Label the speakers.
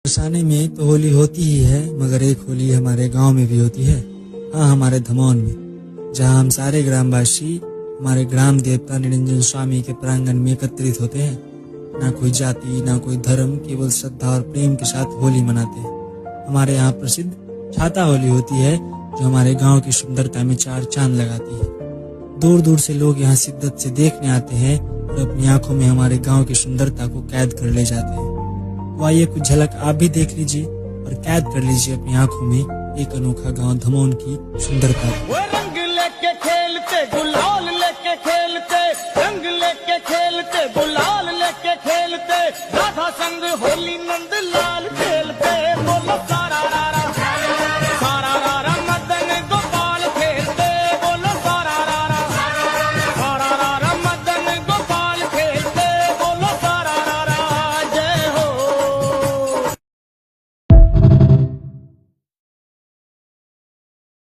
Speaker 1: बरसाने में तो होली होती ही है, मगर एक होली हमारे गांव में भी होती है। हाँ, हमारे धमौन में, जहां हम सारे ग्रामवासी हमारे ग्राम देवता निरंजन स्वामी के प्रांगण में एकत्रित होते हैं। ना कोई जाति, ना कोई धर्म, केवल श्रद्धा और प्रेम के साथ होली मनाते हैं। हमारे यहाँ प्रसिद्ध छाता होली होती है, जो हमारे गाँव की सुंदरता में चार चांद लगाती है। दूर दूर से लोग यहाँ शिद्दत से देखने आते हैं और अपनी आंखों में हमारे गाँव की सुंदरता को कैद कर ले जाते हैं। तो आइए कुछ झलक आप भी देख लीजिए और कैद कर लीजिए अपनी आंखों में एक अनोखा गांव धमौन की सुंदरता।
Speaker 2: वो रंग लेके खेलते, गुलाल लेके खेलते, रंग लेके खेलते, गुलाल लेके खेलते, राधा संग होली नंद लाल।